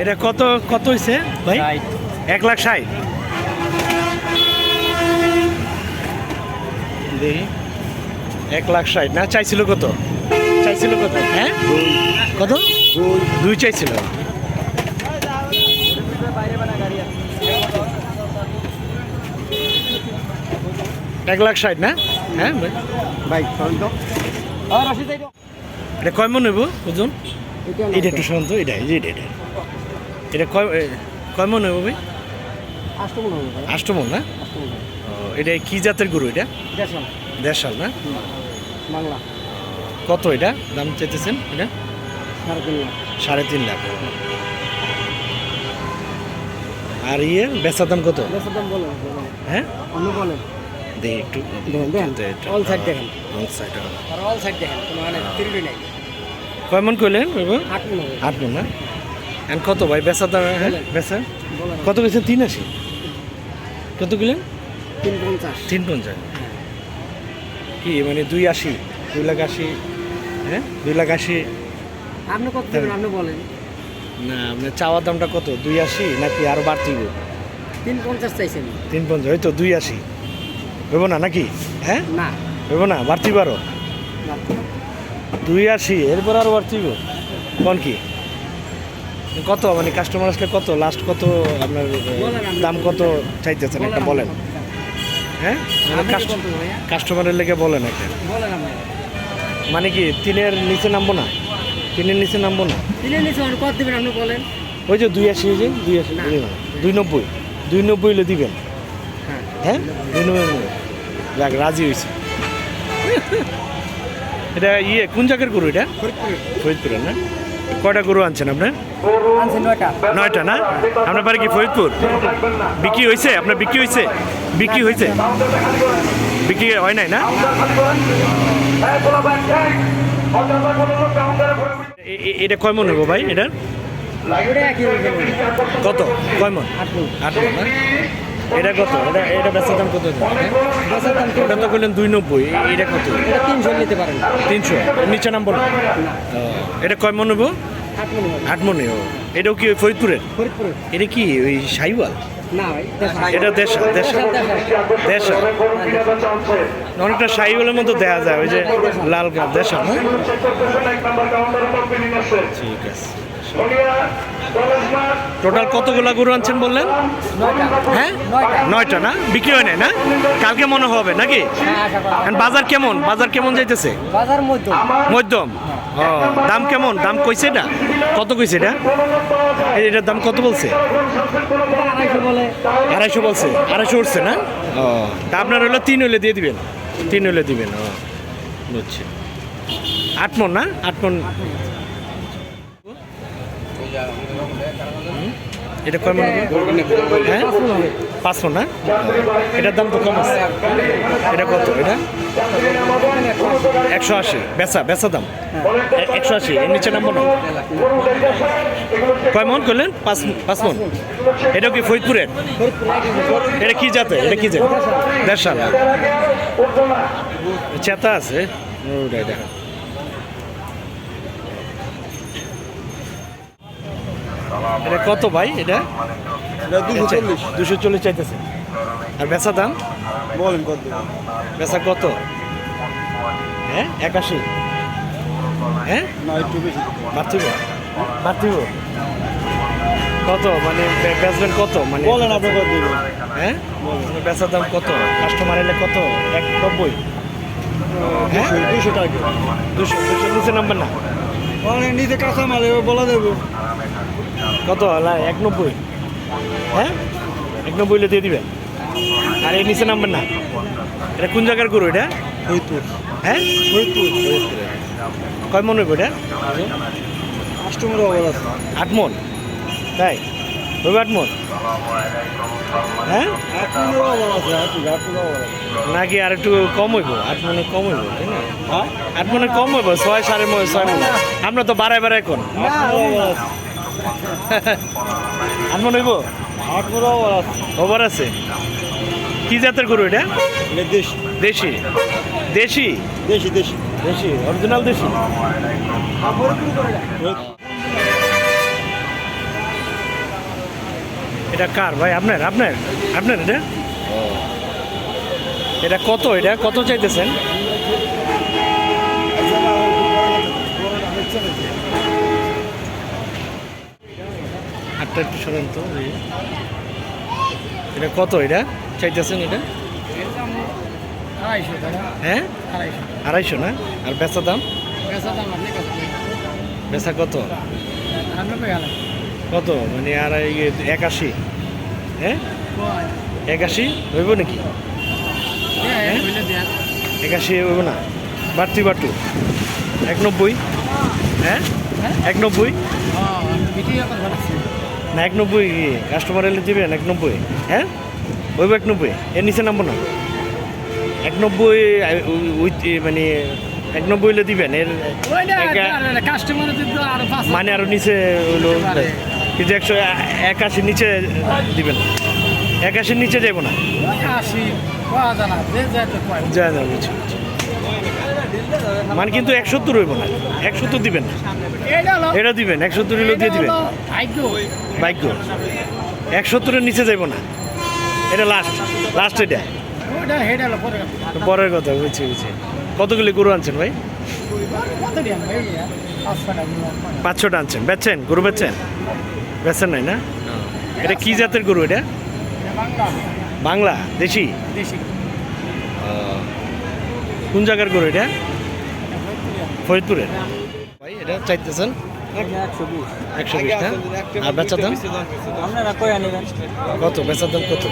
এটা কত কত হয়েছে ভাই? 1,60,000। দেখি 1,60,000 না, চাইছিল কত? চাইছিল কত? হ্যাঁ কত? 2 চাইছিল। এক 1,60,000 না? হ্যাঁ ভাই এটা কয় মন হইব ওজন? এটা একটু শুনুন তো, এটা এটা কয় মন হইব ভাই? 8 মন না? এটা কি জাতের গরু এটা? দেশাল না? বাংলা। কত এটা দাম চাইতেছেন? এটা 3.5 লাখ। আর বেচার দাম কত? হ্যাঁ দেখি একটু অল সাইড দেখেন। কয় মন কইলেন? 8 মন। 8 মন না? এখন কত ভাই বেচার দাম? হ্যাঁ বেচা কত গেছে? 83। কত কিলেন? 350। কি মানে 280? 2,80,000? হ্যাঁ 2,80,000। আপনি কত দেবেন আপনি বলেন। না আপনার চাওয়ার দামটা কত? 280 নাকি আরো বাড়তি? 350 চাইছেন। 350 হয়তো 280 হইব না নাকি? হ্যাঁ না হইব না, বাড়তি বারো 280 এরপর আরো বাড়তি কোন কি কত মানে কাস্টমার আসলে কত লাস্ট কত আপনার দাম কত চাইতেছেন একটা বলেন? হ্যাঁ কাস্টমারের লেগে বলেন একটা। মানে কি 3-এর নিচে নামবো না? 3-এর নিচে নামবো না? 3-এর নিচে কত দিবেন আপনি বলেন? ওই যে 280, যে 290 হলে দিবেন। হ্যাঁ 290 যাক রাজি হয়েছে। এটা কোন জায়গার গরু এটা? ফরিদপুরের না? কয়টা গরু আনছেন আপনার? 9টা না? আপনার বাড়ি কি ফরিদপুর? বিক্রি হয়েছে? আপনার বিক্রি হয়েছে? বিক্রি হয় নাই না? এটা কয় মন হইব ভাই? এটা কত? কয় মন? 8 মন না? এটা কত? এটা বেচার দাম কত? ওটা তো বললেন 290, এটা কত? 300 নিতে পারেন। 300 নিচে নাম বলো। এটা কয় মন হইব? 8 মন। এটাও কি ফরিদপুরের? এটা কি ওই শাহিওয়াল? না ভাই এটা দেশা অনেকটা শাহিওয়ালের মতো দেখা যায়, ওই যে লাল দেশা না? ঠিক আছে। টোটাল কতগুলা গরু আনছেন বললেন? 9টা। হ্যাঁ 9টা না? বিক্রি হয় নাই না? কালকে মনে হবে নাকি? বাজার কেমন যাইতেছে? বাজার মধ্যম। ও দাম কেমন? দাম কইছে এটা? কত কইছে এটা? এটার দাম কত বলছে? 250 বলছে। 250 উঠছে না? ও তা আপনার হলো 3 হলে দিয়ে দিবেন। 3 হলে দিবেন। ও বুঝছি। 8 মন না? 8 মন। এটা কয় মন? হ্যাঁ 5 মন না? এটার দাম তো কম আছে। এটা কত? এটা 180 বেচা দাম 180, এর নিচে নামবো না? কয় মন করলেন? 5 মন। এটা কি ফরিদপুরের? এটা কি জাতে? দেশাল চেতা আছে। এটা কত ভাই? এটা 240 চাইতেছে। আর বেচা দাম বলেন কত? বেচা কত? হ্যাঁ 81। হ্যাঁ না একটু বেশি বাড়তিব কত মানে বেচবেন কত? মানে বলেন আপনি কত দিবেন? হ্যাঁ বেচার দাম কত? কাস্টমার এলে কত? 190? হ্যাঁ 200 টাকা। 200 নিচে নামবেন না? নিজে কাঁচা মাল বলা দেবো। কত? 190? হ্যাঁ 190 হলে দিয়ে দিবেন। আর এর নিচে নামবেন না? এটা কোন জায়গার গরু এটা? ফরিদপুর। হ্যাঁ ফরিদপুর। কয় মন হইব এটা? 8 মন অবস্থা আছে। 8 মন তাই হইব? 8 মন হ্যাঁ 8 মন অবস্থা আছে। 8 মন নাকি আর একটু কম হইব? 8 মনে কম হইব তাই না? 8 মনে কম হইব? 6 6.5 মন। আমরা তো বাড়াই কোন 8 মন হইব? 8 মন ওভার আছে। কি জাতের গরু এটা? দেশি অরিজিনাল দেশি। এটা কার ভাই? আপনার আপনার আপনার এটা এটা কত? এটা কত চাইতেছেন? হাতটা একটু সরান তো এই। এটা কত এটা চাইতেছেন এটা? হ্যাঁ 250 না? আর বেচা দাম? বেচা কত? কত মানে? আর 81? হ্যাঁ 81 হইব নাকি? 81 হইব না? বাড়তি বাটু 190? হ্যাঁ 190 না? 190 কাস্টমার এলে দিবেন 190? হ্যাঁ হইব 190? এর নিচে নামবো না? 190 মানে 190 হইলে দিবেন? এর মানে আরো নিচে হইলো কিন্তু 181 নিচে দিবেন? 81 নিচে যাবো না? যায় না, বুঝছি বুঝছি। মানে কিন্তু 170 হইব না? 170 দিবেন না? এটা দিবেন 170 হইলেও দিয়ে দিবেন? ভাগ্য 170-এর নিচে যাইব না? এটা লাস্ট এটা পরের কথা। বুঝছি বুঝছি। কতগুলি গরু আনছেন ভাই? 500টা আনছেন। বেচছেন? গরু বেচছেন? বেচছেন নাই না? এটা কি জাতের গরু এটা? বাংলা? দেশি? কোন জায়গার গরু এটা? ফরিদপুরের? ভাই এটা চাইতেছেন 120 না? আর বেচার দাম কত? বেচার দাম কত?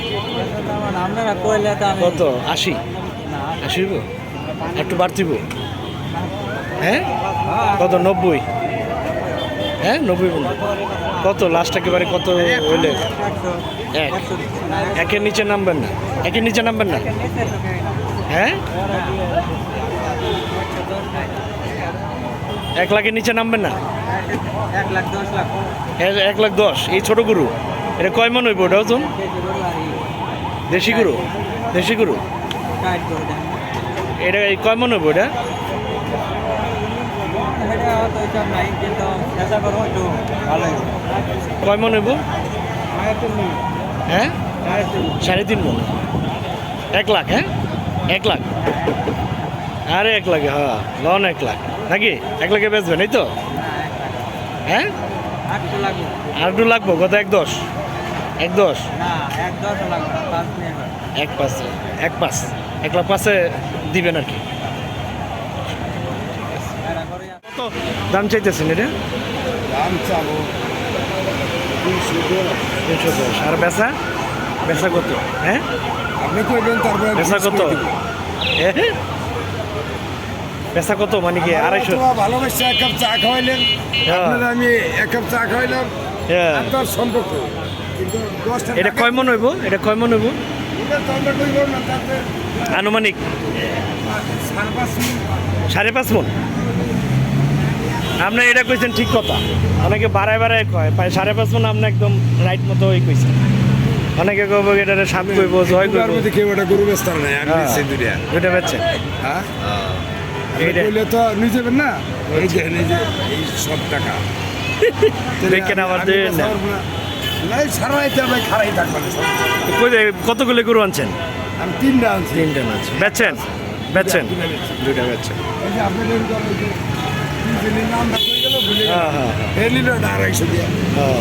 কত? 80? 80 হইব? একটু বাড়তিব? হ্যাঁ কত? 90? হ্যাঁ 90 বলুন। কত লাস্ট একেবারে কত হইলে? একের নিচে নামবেন না? একের নিচে নামবেন না? হ্যাঁ 1 লাখের নিচে নামবেন না? 1,10,000? এই ছোট গরু এটা কয় মন হইব? ওটা ওজন? দেশি গরু? দেশি গরু এটা এই কয় মন হইব? এটা কয় মন হইব? হ্যাঁ 3.5 মন? 1 লাখ? হ্যাঁ 1 লাখ? আরে 1 লাখে? হ্যাঁ লন 1 লাখ নাকি? 1 লাখে বেচবেন এই তো? হ্যাঁ আর একটু লাগবো? কত? 1.10? 1.10? 1,5,00,000 দিবেন আর কি? কত দাম চাইতেছেন এটা? দাম চাবো 310। আর বেচা? বেচা কত? হ্যাঁ আপনি কইবেন তারপরে বেচা কত? বেচা কত মানে কি? 250? ভালোবাসা 1 কাপ চা খাওয়াইলেন, আপনার আমি 1 কাপ চা খাওয়াইলাম, হ্যাঁ আপনার সম্পর্ক কিন্তু 10 টাকা। এটা কয় মন হইব? এটা কয় মন হইব এটা তো আমরা কইব না, তাতে আনুমানিক? 5.5 মন? আপনি এটা কইছেন ঠিক কথা। অনেকে বাড়ায় কয় 5.5 মন। আপনি একদম রাইট মতো ওই কইছেন। অনেকে কইব এটা সাত কইব, জয় কইব। মধ্যে কেউ এটা গরু বেচতার নাই, আমি হ্যাঁ। সেদুরিয়া। এটা বেচছেন? হ্যাঁ এইটা কইলে তো নিয়ে যাবেন না, এই যে এই সব টাকা দেখেন আবার দেন না। নাই সারাইতে আমি খারাই থাকবেন। কই কতগুলো গরু আনছেন? আমি 3টা আনছি। 3টা আনছেন। বেচছেন? বেচছেন? 2টা বেচছেন। এই যে আপনাদের নামটা কই গেল ভুলে হ্যাঁ হ্যাঁ এই নিল 250 দিয়ে হ্যাঁ।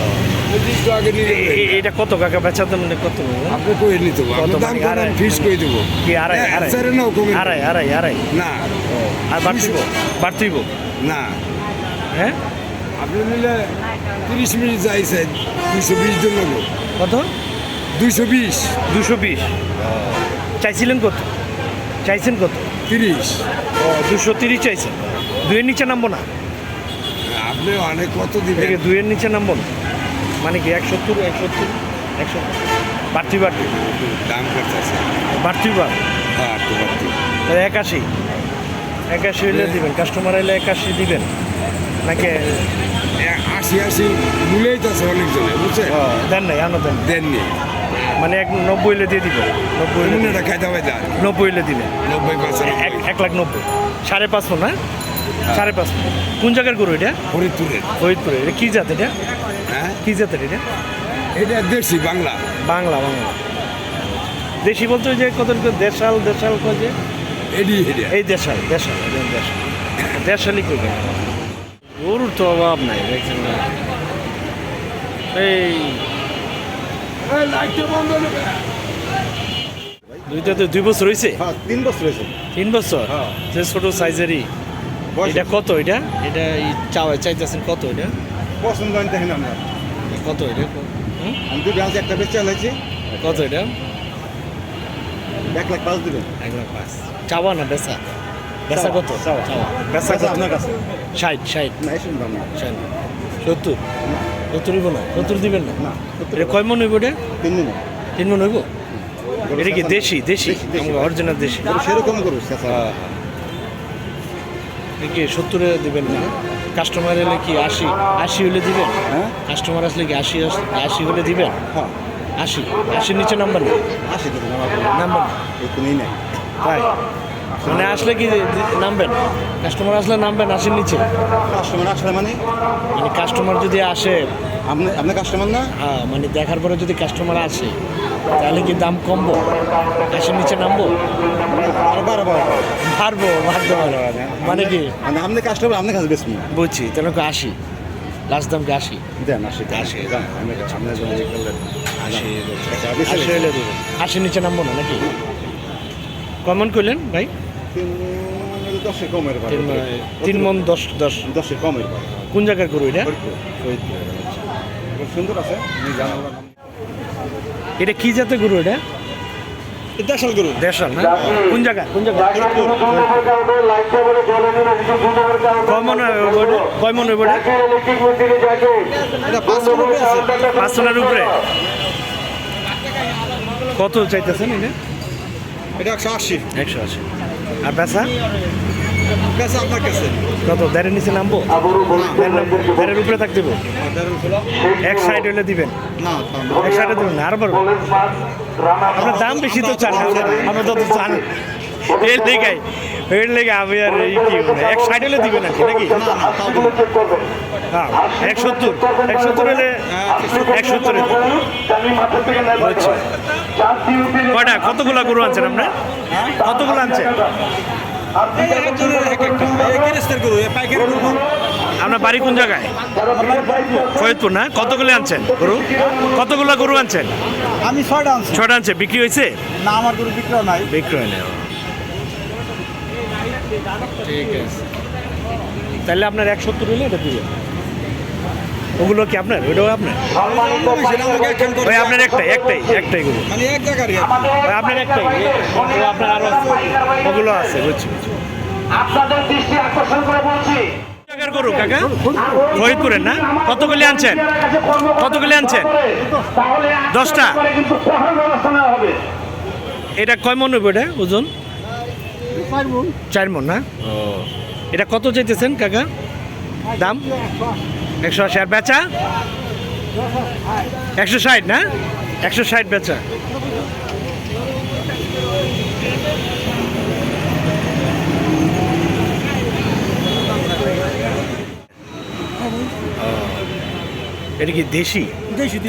25 টাকা আগে নিয়ে যাবেন। এটা কত কাকা বেচার দাম? কত? আপনি কই নিতে হবে, কত আপনি দাম মানে? করেন, ফিস কই দেব কি আড়াই? আরে না কমে আড়াই না আর বাড়তিব? না, হ্যাঁ আপনি নিলে 30 মিনিট যাইছে 220 জন নেব। কত? 220 220? চাইছিলেন কত? চাইছেন কত? 30। ও 230 চাইছেন? 2-এর নিচে নামবো না? আপনি অনেক কত দিবেন? 2-এর নিচে নামবো না মানে কি? 170 বাড়তি দাম করতেছে বাড়তি হ্যাঁ তো বাড়তি। তাহলে 81 হইলে দিবেন? কাস্টমার এলে 81 দিবেন নাকি? 80 মূলেই তো আছে অনেকজনে, বুঝছে? দেন নাই? আনো দেন দেননি মানে 90 হইলে দিয়ে দিবেন? 90 হইলে এমন এটা খাইতে হবে, 90 হইলে দিবেন? 90%। 1,90,000? 5.5 মন? না 5.5 মন? কোন জায়গার গরু এটা? ফরিদপুরের। ফরিদপুরে? এটা কি জাত? এটা হ্যাঁ কি জাতের? এটা এটা দেশি বাংলা। বাংলা বাংলা দেশি বলতে ওই যে কত দেশাল দেশাল কয় যে এডি এটা এই দেশাল দেশাল একদম দেশাল দেশালি কই কেন গরুর তো অভাব নাই দেখছেন না এই লাইটটা বন্ধ করে দুইটা তো 2 বছর হয়েছে হ্যাঁ 3 বছর হয়েছে 3 বছর হ্যাঁ। যে ছোট সাইজেরই এটা কত এটা এটা চাইতেছেন কত এটা পছন্দ হয় দেখেন আমরা কত এটা হুম? আমি দুটো আছে একটা বেচে আনছি কত এটা 1,05,000 দিবেন 1,05,000 চাওয়া না বেচা বেচা কত চাওয়া। বেচা কত আপনার কাছে 60 না এসব দাম না 70 70 হইব না 70 দিবেন না না এটা কয় মন হইব এটা 3 দিন 3 মন হইব এটা কি দেশি দেশি অরিজিনাল দেশি সেরকম করবো চাচা কি 70 দিবেন না কাস্টমার এলে কি 80 হলে দিবেন হ্যাঁ কাস্টমার আসলে কি 80 হলে দিবেন হ্যাঁ 80 নিচে নাম্বার নেই 80 দেবেন আমার নাম্বার একটু নেই নাই তাই মানে আসলে কি নামবেন কাস্টমার আসলে নামবেন 80 নিচে কাস্টমার আসলে মানে মানে কাস্টমার যদি আসে আপনি কাস্টমার না হ্যাঁ মানে দেখার পরে যদি কাস্টমার আসে তাহলে কি দাম কমবো 80 নিচে নামবো আরো বারো পারবো বাড়তে পারবো মানে কি মানে আপনি কাস্টমার আপনার কাছে বেশি বুঝছি তাহলে কি 80 লাস্ট দাম কি 80 দেন 80 যান আমি সামনে জন্য করলেন 80 হলে দেবেন 80 নিচে নামবো না নাকি কমন করলেন ভাই 10 কমের পারে 3 মন 10 10 কমের পারে কোন জায়গার করবো এটা খুব সুন্দর আছে আমি জানাবো এটা কি জাতের গরু এটা দেশাল গরু দেশাল না কোন জায়গা কয় মন কয় মন হইব এটা 500 রুপি আছে 500 উপরে কত চাইতেছেন এটা এটা 180 180 আর বেচা কাছে আপনার কাছে কত দেড়ের নিচে নামবো দেড়ের উপরে থাকতে দেবো এক সাইড হলে দিবেন না এক সাইডে দেবেন না আর পারবো আপনার দাম বেশি তো চান আপনার তো চান এর লেগে আমি আর এই কি এক সাইড হলে দিবেন আর কি নাকি হ্যাঁ 170 হলে 170 আচ্ছা কয়টা কতগুলা গরু আনছেন আপনার কতগুলো আনছেন আপনার বাড়ি কোন জায়গায় ফরিদপুর না কতগুলো আনছেন গরু কতগুলো গরু আনছেন আমি 6টা আনছি 6টা আনছে বিক্রি হয়েছে না আমার গরু বিক্রয় নাই বিক্রয় নেই ঠিক আছে তাহলে আপনার 170 হলে এটা দিবেন ওগুলো কি আপনার ওইটাও আপনার ওই আপনার একটাই গরু মানে এক জায়গারই ওই আপনার একটাই ও আপনার আরো ওগুলো আছে বুঝছি আপনাদের দৃষ্টি আকর্ষণ করে বলছি টাকার গরু কাকা ফরিদপুরের না কতগুলি আনছেন কতগুলি আনছেন 10টা কিন্তু সহায় ব্যবস্থা নেওয়া হবে এটা কয় মন হইব এটা ওজন 4 মন না ও এটা কত চাইতেছেন কাকা দাম 180 আর বেচা 160 না 160 বেচা এটা কি দেশি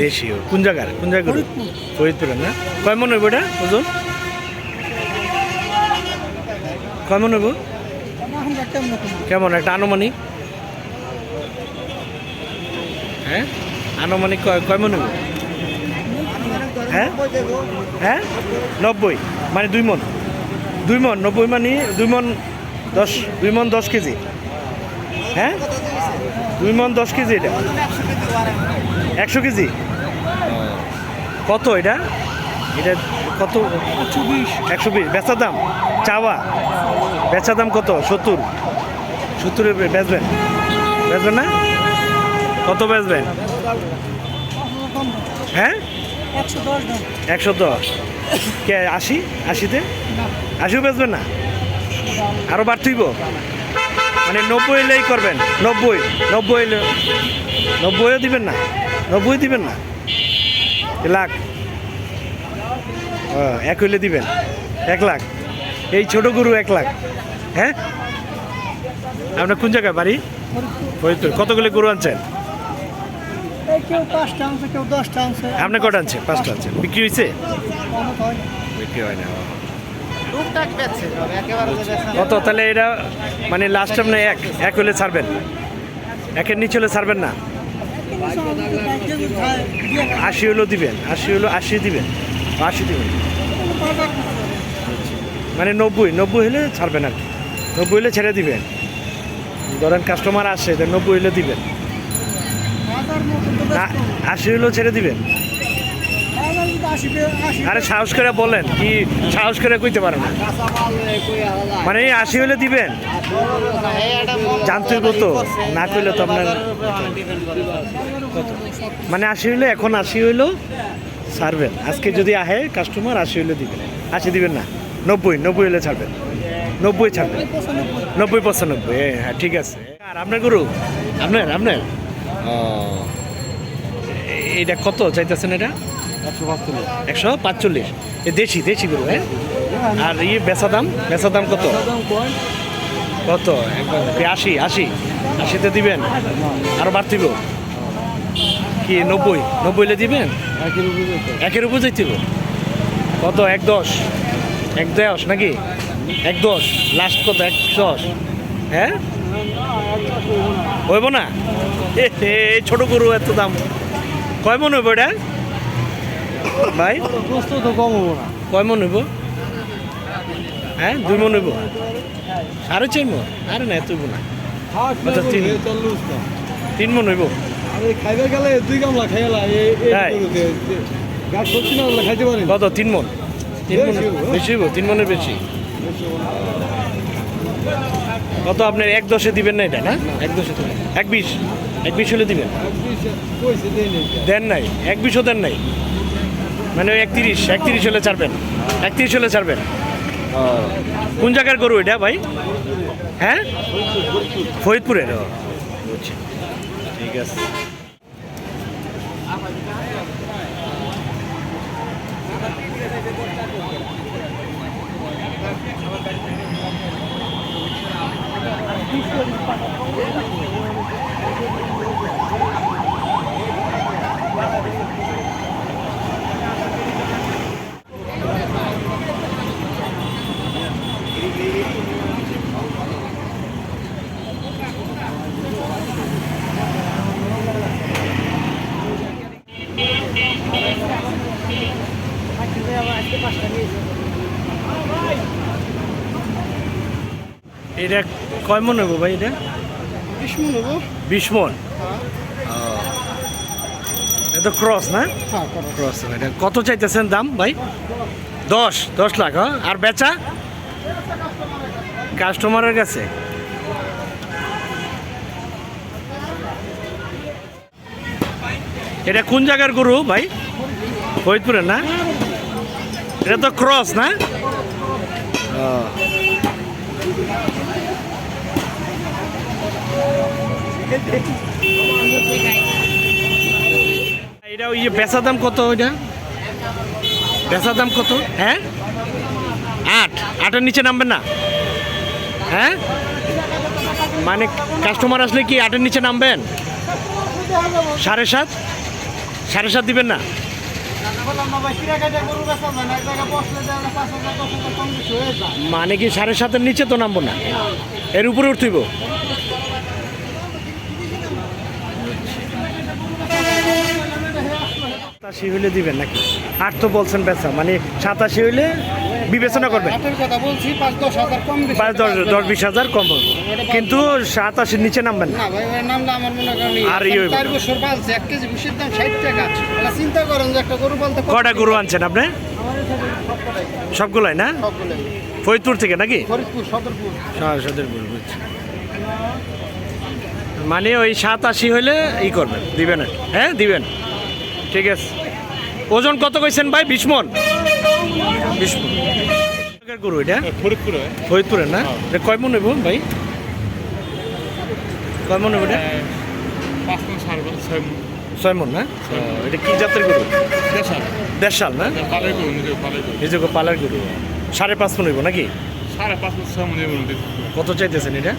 দেশি কোন জায়গার ফরিদপুরের না কয় মন হইব এটা ওজন কয় মন হইব কেমন একটা আনুমানিক হ্যাঁ আনুমানিক কয় মন হইব হ্যাঁ হ্যাঁ 90 মানে 2 মন 90 মানে 2 মন 10 কেজি হ্যাঁ 2 মন 10 কেজি এটা 100 কেজি কত এটা কত 120 বেচা দাম চাওয়া বেচা দাম কত 70 বেচবেন না কত বেচবেন হ্যাঁ 110 কে 80তে 80 বেচবেন না আরো বাড়তেইব মানে 90 এলেই করবেন 90 এলে 90ও দিবেন না 90 দিবেন না লাখ এক হইলে দিবেন 1 লাখ এই ছোট গরু 1 লাখ হ্যাঁ আপনার কোন জায়গায় বাড়ি ফরিদপুর কতগুলো গরু আনছেন এই কেউ 5টা আনছে, কেউ 10টা আনছে। আপনি কটা আনছে? 5টা আনছে। বিক্রি হয়েছে? কমত হয় না। বিক্রি হয় না। টুকটাক বেচছে সব, একেবারে যে বেচা কত তাহলে এটা মানে লাস্ট আপনি এক হলে ছাড়বেন? একের নিচে হলে ছাড়বেন না? 80 হলেও দিবেন? 80 হলো 80 দিবেন? 80 দিবেন মানে 90 হলে ছাড়বেন আর কি। 90 হলে ছেড়ে দিবেন। ধরেন কাস্টমার আসে, 90 হলে দিবেন না? 80 হলেও ছেড়ে দিবেন? আরে সাহস করে বলেন, কি সাহস করে কইতে পারেন না? মানে 80 হলে দিবেন? জানতে তো না কইলে তো আপনার কত মানে 80 হলে, এখন 80 হইলেও ছাড়বেন। আজকে যদি আহে কাস্টমার 80 হলে দিবেন। 80 দিবেন না? 90 হলে ছাড়বেন? 90 ছাড়বেন? 90 95, হ্যাঁ ঠিক আছে। আর আপনার গরু? আপনার ও, এটা কত চাইতেছেন? এটা 145। দেশি গরু, হ্যাঁ। আর বেচা দাম কত? কত? 80 তে দিবেন? আরো বাড়তিব কি? 90 হলে দিবেন? একের উপর যাইতিব? কত? 110 নাকি? 110 লাস্ট কত? 110, হ্যাঁ? হইব না? ছোট গরু এত দাম, কয় মন হইব এটা ভাই? তো কম হবো না। কয় মন হইব? হ্যাঁ 2 মন হইব? 4.5 মন? আরে না, এত হইব না। আচ্ছা 3 মন হইব? আরে খাইবে গেলে 2 গামলা খাইলা তাই? গাছ সত্যি না হলে খাইতে পারি। কত? 3 মন? 3 মন বেশি হইব? 3 মনের বেশি। কত আপনার? 110-এ দিবেন না এটা? না 110-এ তো 120 হলে দিবেন? দেন নাই? 120ও দেন নাই? মানে ওই 31 হলে ছাড়বেন? 31 হলে ছাড়বেন? কোন জায়গার গরু এটা ভাই? হ্যাঁ ফরিদপুরের? বুঝছি, ঠিক আছে। এটা কয় মন হইব ভাই? এটা 20 মন হবো। 20 মন? এটা ক্রস না? হ্যাঁ, ক্রস। এটা কত চাইতেছেন দাম ভাই? 10 লাখ? হ্যাঁ। আর বেচা কাস্টমারের কাছে? এটা কোন জায়গার গরু ভাই? ফরিদপুরের না? এটা তো ক্রস না? এটা ওই বেচা দাম কত? ওইটা বেচা দাম কত? হ্যাঁ 8-8-এর নিচে নামবেন না? হ্যাঁ মানে কাস্টমার আসলে কি 8-এর নিচে নামবেন? 7.5 দিবেন না? মানে কি 7.5-এর নিচে তো নামবো না, এর উপরে উঠতেইব? সাতাশি হইলে দিবেন নাকি? 8 তো বলছেন বেচা, মানে 87 হইলে বিবেচনা করবেন? কথা বলছি 5-10 হাজার কম বেশি। 5-10-20 হাজার কম হবে, কিন্তু 87-এর নিচে নামবেন না? না ভাই, ওই নামটা আমার মনে করেন আর ই হইব 4 বছর পালছে, 1 কেজি ভুষির দাম 60 টাকা। তাহলে চিন্তা করেন যে একটা গরু পালতে কয়টা গরু আনছেন আপনি? সবগুলাই না? সবগুলো ফরিদপুর থেকে নাকি? ফরিদপুর, সদরপুর। সদরপুর, বুঝছি। মানে ওই 87 হইলে ই করবেন, দিবেন? হ্যাঁ দিবেন, ঠিক আছে। ওজন কত কইছেন ভাই? 20 মন? 20 মন গরু এটা? ফরিদপুরের না? এটা কয় মন হইব ভাই? কয় মন হইব এটা? 6 মন না? এটা কি জাতের গরু? দেশাল না? নিজেকে পালার গরু। 5.5 মন হইব নাকি? সাড়ে 5 6 মনে কত চাইতেছেন এটা?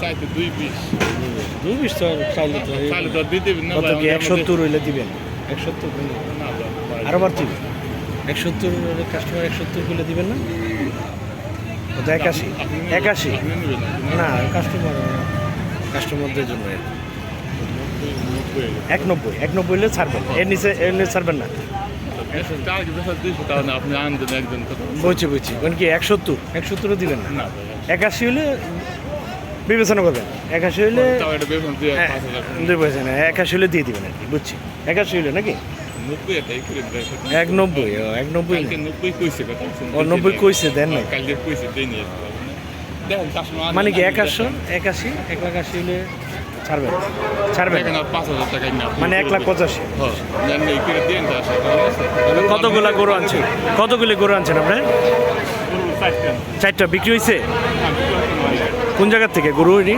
চাইতে 220 দুই বিশ তো চাইলে তো তাহলে তো দিতে না কত কি 170 হইলে দিবেন 170 না আরো বাড়তি 170 কাস্টমার 170 হইলে দিবেন না কত 81 81 না কাস্টমারদের জন্য 190 হইলে ছাড়বেন এর নিচে ছাড়বেন না আপনি আনবেন একজন বুঝছি মানে কি 170 দিবেন না না 81 হইলে বিবেচনা করবেন 81 হইলে তাও এটা বেতন দিয়ে 5000 দুই পয়সা না 81 হইলে দিয়ে দিবেন আর কি বুঝছি 81 হইলে নাকি 90 এটাই করে দেয় 91 কালকে 90 কইছে কথা ও 90 কইছে দেন না কালকে কইছে দেই নিয়ে দেখেন কাস্টমার মানে কি 81 180 হইলে ছাড়বেন এখানে 5000 টাকা না মানে 185 হ্যাঁ জান এই করে দেন তা কতগুলো গরু আনছেন আপনি চারটা বিক্রি হয়েছে কোন জায়গার থেকে গরু এটি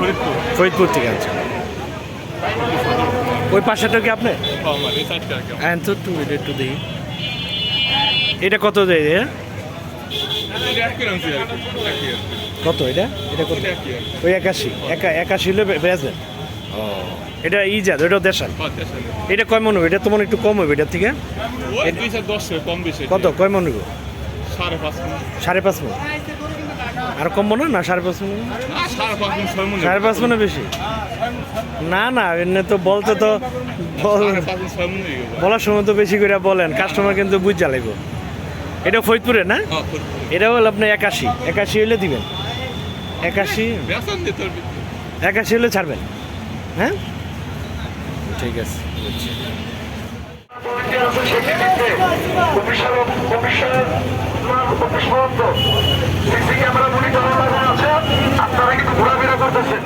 ফরিদপুর থেকে আনছেন ওই পাশেটা কি আপনি হ্যাঁ তো একটু দেখি এটা কত দেয় কত এটা কত ওই 81 হলে বেচবেন ও এটা ইজাদ ওইটাও দেশাল এটা কয় মন হবে এটা তো মনে একটু কম হবে এটার থেকে কত কয় মন হবে 5.5 মন আর কম মনে না 5.5 মন 5.5 মনে বেশি না এমনি তো বলতে তো বলার সময় তো বেশি করে বলেন কাস্টমার কিন্তু বুঝা লাগবে এটা ফরিদপুরে না এটা হলো আপনি 81 হলে দিবেন 81 হলে ছাড়বেন হ্যাঁ ঠিক আছে বুঝছি আপনারা কিন্তু ঘোরাফেরা করতেছেন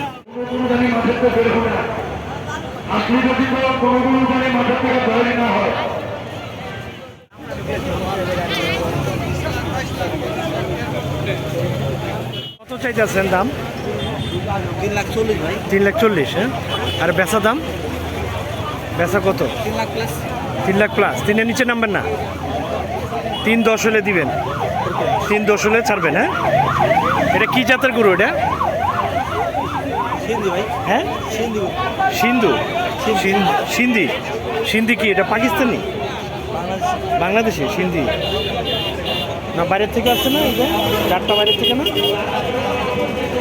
আপনি যদি কোনো মাঠের থেকে তৈরি না হয় কত চাইতেছেন দাম 340 ভাই 340 হ্যাঁ আর বেচা দাম বেচা কত 3 লাখ প্লাস 3 লাখ প্লাস 3 এর নিচে নামবেন না 3.10 হলে দিবেন 3.10 হলে ছাড়বেন হ্যাঁ এটা কি জাতের গরু এটা সিন্ধি ভাই হ্যাঁ সিন্ধি কি এটা পাকিস্তানি বাংলাদেশি সিন্ধি না বাইরের থেকে আসছে না এটা চারটা বাইরের থেকে না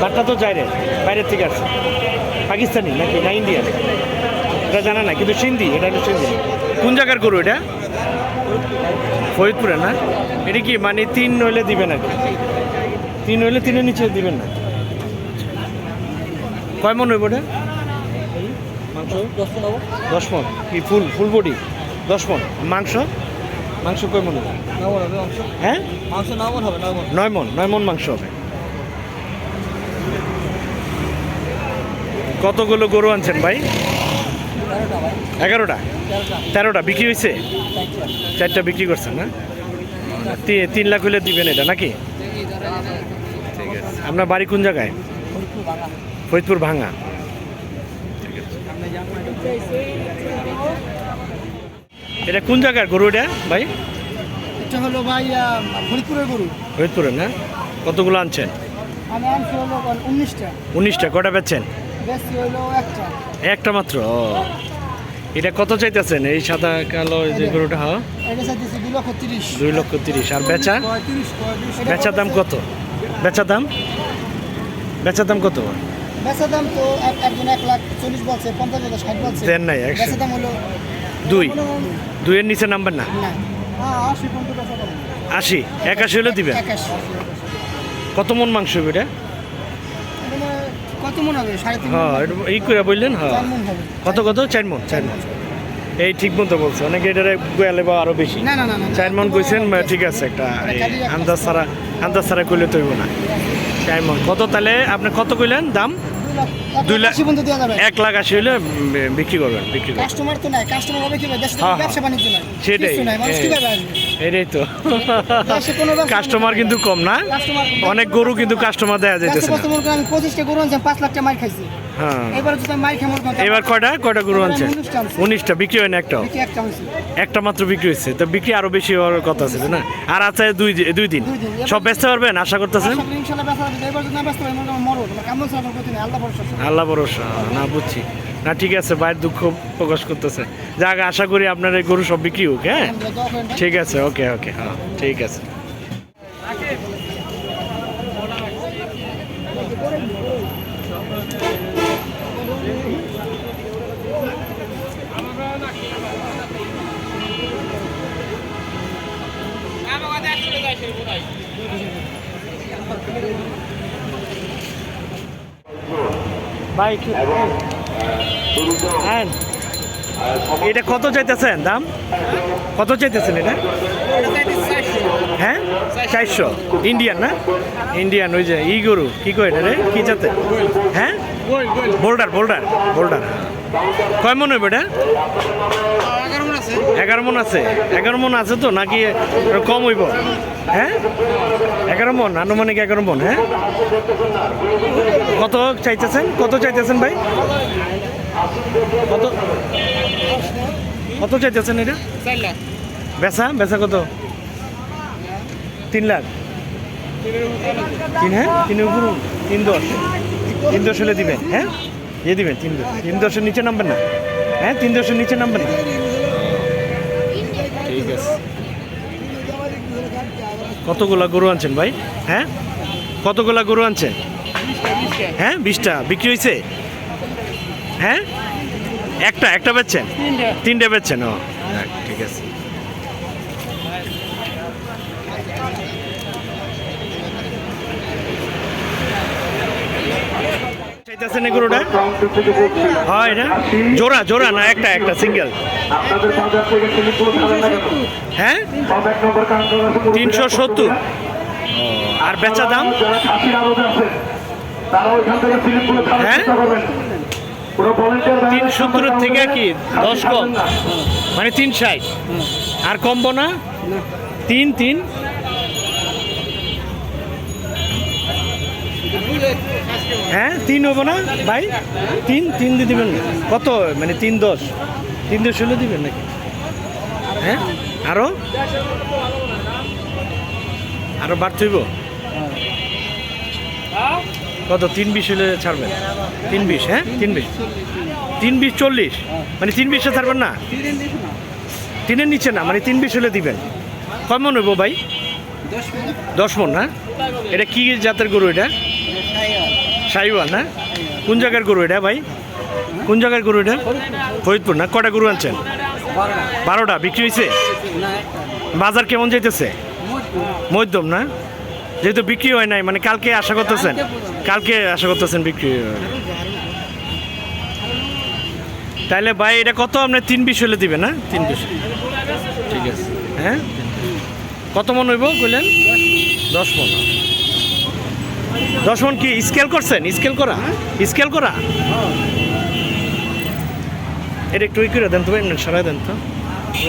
চারটা তো বাইরের থেকে আসছে পাকিস্তানি নাকি না ইন্ডিয়ান এটা জানা না কিন্তু সিন্ধি এটা হলো সিন্ধি কোন জায়গার গরু এটা ফরিদপুরে না এটা কি মানে 3 হইলে দিবেন আর কি 3 হইলে 3-এর নিচে দিবেন না কয় মন হইব এটা মাংস 10 মন কি ফুল বডি 10 মন মাংস কয় মন হবে হ্যাঁ মাংস 9 মন হবে 9 মন মাংস হবে কতগুলো গরু আনছেন ভাই 11টা 13টা বিক্রি হয়েছে 4টা বিক্রি করছেন না 3 লাখ হলে দিবেন এটা নাকি ঠিক আছে আপনার বাড়ি কোন জায়গায় ফরিদপুর ভাঙা ঠিক আছে এটা কোন জায়গার গরু এটা ভাই এটা হলো ভাই ফরিদপুরের গরু ফরিদপুরে না কতগুলো আনছেন আমি আনছি হলো 19টা 19টা কটা বেচছেন বেশি হলো একটা মাত্র ও এটা কত চাইতেছেন এই সাদা কালো যে গরুটা হ্যাঁ এটা চাইতেছি 2,30,000 2,30,000 আর বেচা 35 বেচা দাম কত বেচা দাম কত বেচা দাম তো একজন 1,40,000 বলছে 50,000 60 বলছে দেন নাই বেচা দাম হলো 2 এর নিচে নাম্বার না না 80 পর্যন্ত বেচা দাম 80 81 হলে দিবেন 81 কত মন মাংস হবে এটা কত মন হবে 3.5 হ্যাঁ এই করে বললেন হ্যাঁ 4 মন হবে কত 4 মন এই ঠিক মতো বলছে অনেকে এটারে গোয়ালে বা আরো বেশি না 4 মন কইছেন ঠিক আছে একটা আন্দাজ ছাড়া কইলে তো হইব না 4 মন কত তাহলে আপনি কত কইলেন দাম 2 লাখ 2,80,000 পর্যন্ত দেওয়া যাবে 1,80,000 হলে বিক্রি করবেন কাস্টমার তো নাই কাস্টমার হবে কি ভাই দেশ থেকে হ্যাঁ, ব্যবসা বাণিজ্য নাই সেটাই। কিছু নাই মানুষ কিভাবে আসবে এটাই তো দেশে কোনো ব্যবসা কাস্টমার কিন্তু কম না, কাস্টমার অনেক গরু কিন্তু কাস্টমার দেয়া যাইতেছে না। আমি 25টা গরু আনছি 5 লাখ টাকা মার খাইছি হ্যাঁ, এবারে যদি আমি মার খাই মনে করেন এবার কয়টা গরু আনছে? 19টা আনছি। 19টা বিক্রি হয় না একটাও? কি একটা হইছে একটা মাত্র বিক্রি হয়েছে, তো বিক্রি আরো বেশি হওয়ার কথা ছিল না? আর আছে দুই দিন। দুই দিন। সব বেচতে পারবেন আশা করতেছেন? আশা করি ইনশাআল্লাহ বেচা হবে এবার যদি না বেচতে পারি মনে করেন মরো তোমার কাম হচ্ছে আমার প্রতি আল্লাহ ভরসা আছে। আল্লাহ ভরসা, না বুঝছি না, ঠিক আছে, ভাইয়ের দুঃখ প্রকাশ করতেছে। যাক, আশা করি আপনার এই গরু সব বিক্রি হোক। হ্যাঁ, আমরা দোয়া করেন ভাই। ঠিক আছে, ওকে, হ্যাঁ ঠিক আছে। ভাই হ্যাঁ, এটা কত চাইতেছেন দাম? কত চাইতেছেন এটা? হ্যাঁ, 400 ইন্ডিয়ান না? ইন্ডিয়ান ওই যে গরু কি কয় এটা রে, কি জাতে? হ্যাঁ, বোল্ডার। কয় মন হইব এটা? 11 মন আছে। 11 মন আছে তো নাকি কম হইব? হ্যাঁ, 11 মন, আনুমানিক 11 মন। হ্যাঁ, কত চাইতেছেন ভাই? কত চাইতেছেন এটা? 4 লাখ বেচা কত? 3 লাখ। 3 হলে দিবেন? হ্যাঁ, দিবেন 3.10 নিচে নামবেন না? হ্যাঁ, 3.10 নিচে নামবেন না? ঠিক আছে। কতগুলা গরু আনছেন ভাই? হ্যাঁ, কতগুলা গরু আনছেন? হ্যাঁ, 20টা বিক্রি হয়েছে? হ্যাঁ, একটা বেচছেন? 3টে বেচছেন? ও ঠিক আছে। চাইতেছেন এই গরুটা? হ্যাঁ, এটা জোড়া না একটা সিঙ্গেল? আপনাদের বাজার থেকে সিলিপুর খাবেন না কেন? হ্যাঁ, সব 1 নম্বর কাউন্টার আছে 370। আর বেচা দাম? যারা খাসির আড়তে আছে তারা ওইখান থেকে সিলিপুরে খাওয়ার হ্যাঁ? চেষ্টা করবেন। পুরো ভলেন্টিয়ার 370 থেকে কি 10 কম? মানে 360 আর কমবো না? 3 হ্যাঁ, 3 হবো না ভাই? 3 দিয়ে দিবেন কত? মানে 3.10 হলে দিবেন নাকি? হ্যাঁ, আরো বাড়তে হইব কত? 3.20 হলে ছাড়বেন? 3.20? হ্যাঁ, 3.20 40, মানে 3.20 ছাড়বেন না? 3-এর নিচে না, মানে 3.20 হলে দিবেন। কয় মন হইব ভাই? 10 মন না? এটা কি জাতের গরু এটা? শাহিওয়াল না? কোন জায়গার গরু এটা ভাই? কোন জায়গার গরু এটা? ফরিদপুর না? কটা গরু আনছেন? 12টা বিক্রি হয়েছে? বাজার কেমন যাইতেছে? মধ্যম না? যেহেতু বিক্রি হয় নাই, মানে কালকে আশা করতেছেন বিক্রি হবে। তাহলে ভাই এটা কত আপনার? 3.20 হলে দিবেন না? 3.20 ঠিক আছে। হ্যাঁ, কত মন হইব কইলেন? 10 মন। 10 মন কি স্কেল করছেন? স্কেল করা এটা একটু করে দেন তো ভাই, সরাই দেন তো,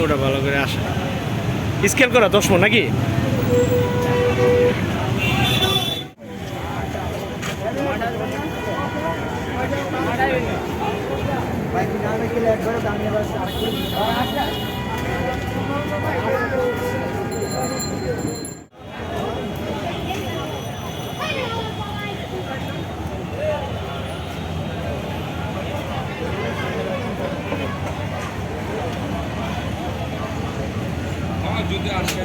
ওটা ভালো করে আসে। স্কেল করা 10 মন নাকি? যদি আসে